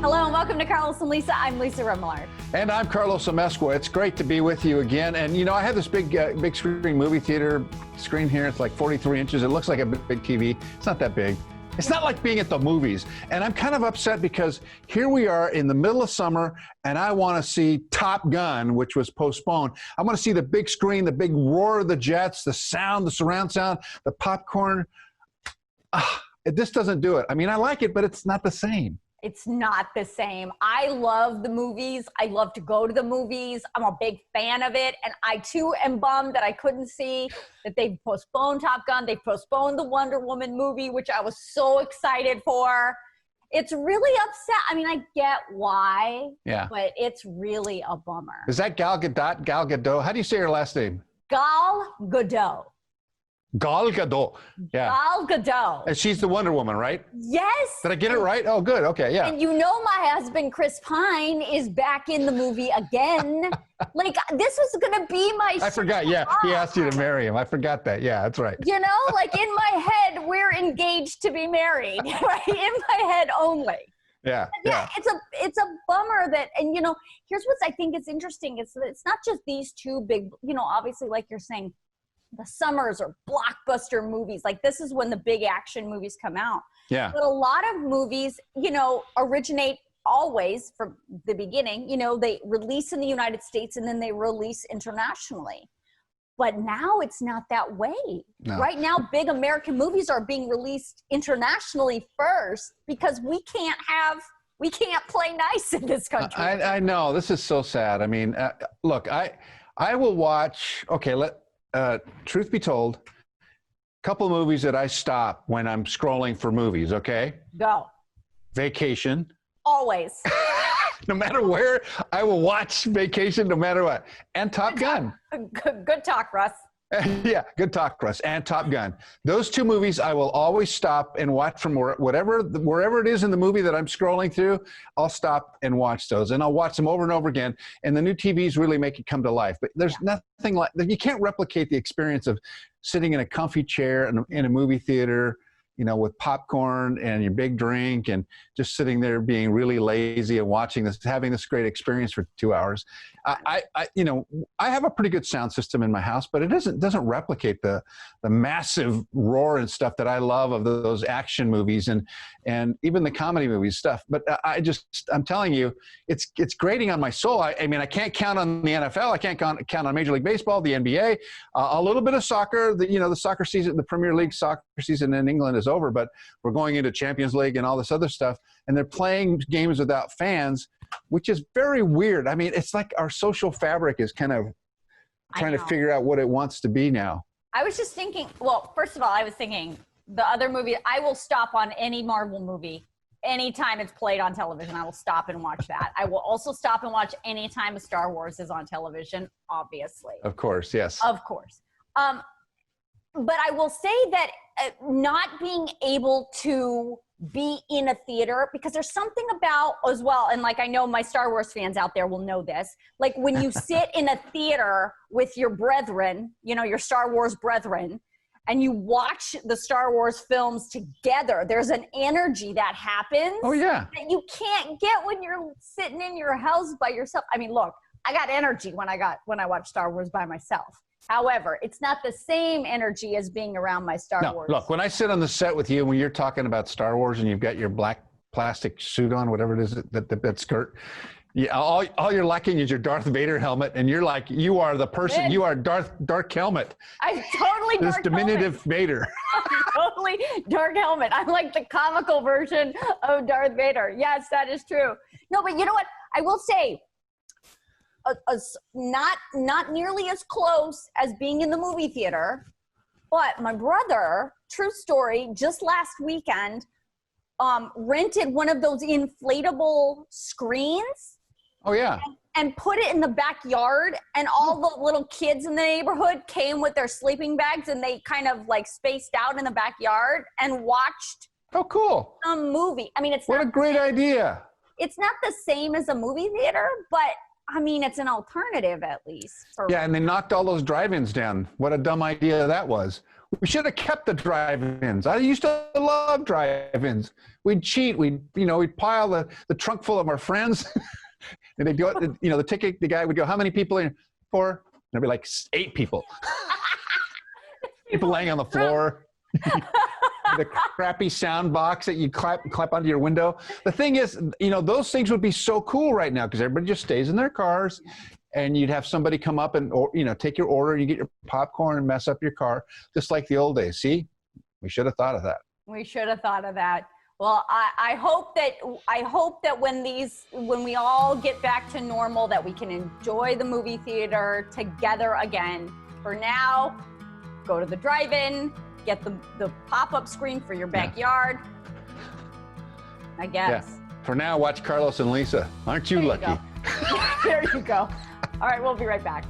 Hello and welcome to Carlos and Lisa. I'm Lisa Remillard. And I'm Carlos Amezcua. It's great to be with you again. And you know, I have this big screen movie theater screen here. It's like 43 inches. It looks like a big TV. It's not that big. It's not like being at the movies. And I'm kind of upset because here we are in the middle of summer and I want to see Top Gun, which was postponed. I want to see the big screen, the big roar of the jets, the sound, the surround sound, the popcorn. This doesn't do it. I mean, I like it, but it's not the same. It's not the same. I love the movies. I love to go to the movies. I'm a big fan of it. And I too am bummed that I couldn't see that they postponed Top Gun. They postponed the Wonder Woman movie, which I was so excited for. It's really upset. I mean, I get why, but it's really a bummer. Is that Gal Gadot? Gal Gadot? How do you say her last name? Gal Gadot. Gal Gadot. Yeah. Gal Gadot. And she's the Wonder Woman, right? Yes. Did I get it right? Oh, good. Okay, yeah. And you know my husband, Chris Pine, is back in the movie again. Like, this was going to be my I forgot, yeah. He asked you to marry him. I forgot that. Yeah, that's right. You know, like in my head, we're engaged to be married, right? In my head only. Yeah. It's a bummer that, and you know, here's what I think is interesting. It's that it's not just these two big, you know, obviously, like you're saying, the summers or blockbuster movies. Like this is when the big action movies come out. Yeah. But a lot of movies, you know, originate always from the beginning. You know, they release in the United States and then they release internationally. But now it's not that way. No. Right now, big American movies are being released internationally first because we can't play nice in this country. I know. This is so sad. I mean, look, I will watch, okay, truth be told, a couple of movies that I stop when I'm scrolling for movies, okay? Go. Vacation. Always. No matter where, I will watch Vacation no matter what. And Top Gun. Good talk, Russ. Yeah, good talk, Russ. And Top Gun. Those two movies I will always stop and watch from wherever it is in the movie that I'm scrolling through, I'll stop and watch those. And I'll watch them over and over again. And the new TVs really make it come to life. But there's nothing like, you can't replicate the experience of sitting in a comfy chair in a movie theater, you know, with popcorn and your big drink and just sitting there being really lazy and watching this, having this great experience for 2 hours. You know, I have a pretty good sound system in my house, but it doesn't replicate the massive roar and stuff that I love of those action movies and even the comedy movies stuff. But I'm telling you, it's grating on my soul. I mean, I can't count on the NFL. I can't count on Major League Baseball, the NBA, a little bit of soccer. The soccer season, the Premier League soccer season in England is over, but we're going into Champions League and all this other stuff, and they're playing games without fans, which is very weird. I mean, it's like our social fabric is kind of trying to figure out what it wants to be now. I was just thinking, well, first of all, I was thinking the other movie, I will stop on any Marvel movie. Anytime it's played on television, I will stop and watch that. I will also stop and watch any time Star Wars is on television, obviously. Of course, yes. Of course. But I will say that not being able to be in a theater, because there's something about as well, and like I know my Star Wars fans out there will know this, like when you sit in a theater with your brethren, you know, your Star Wars brethren, and you watch the Star Wars films together, there's an energy that happens. Oh yeah. That you can't get when you're sitting in your house by yourself. I mean, look, I got energy when I watch Star Wars by myself. However, it's not the same energy as being around my Star Wars. Look, when I sit on the set with you, when you're talking about Star Wars and you've got your black plastic suit on, whatever it is, that skirt, yeah, all you're lacking is your Darth Vader helmet, and you're like, you are the person, you are Dark Helmet. I'm totally this Dark diminutive Helmet. Vader. Totally Dark Helmet. I'm like the comical version of Darth Vader. Yes, that is true. No, but you know what? I will say, not nearly as close as being in the movie theater, but my brother, true story, just last weekend, rented one of those inflatable screens. Oh yeah. And put it in the backyard, and all the little kids in the neighborhood came with their sleeping bags, and they kind of like spaced out in the backyard and watched. Oh, cool. Some movie. I mean, what a great idea. It's not the same as a movie theater, but I mean, it's an alternative at least. Yeah, and they knocked all those drive-ins down. What a dumb idea that was. We should have kept the drive-ins. I used to love drive-ins. We'd cheat. We'd pile the trunk full of our friends. And they'd go, the guy would go, how many people in? 4. And there'd be like 8 people. People laying on the floor. The crappy sound box that you clap onto your window. The thing is, those things would be so cool right now because everybody just stays in their cars, and you'd have somebody come up and take your order, and you get your popcorn and mess up your car, just like the old days. See, we should have thought of that. We should have thought of that. Well, I hope that when we all get back to normal, that we can enjoy the movie theater together again. For now, go to the drive-in. Get the pop-up screen for your backyard. I guess. Yeah. For now, watch Carlos and Lisa. Aren't you lucky? There you go. All right, we'll be right back.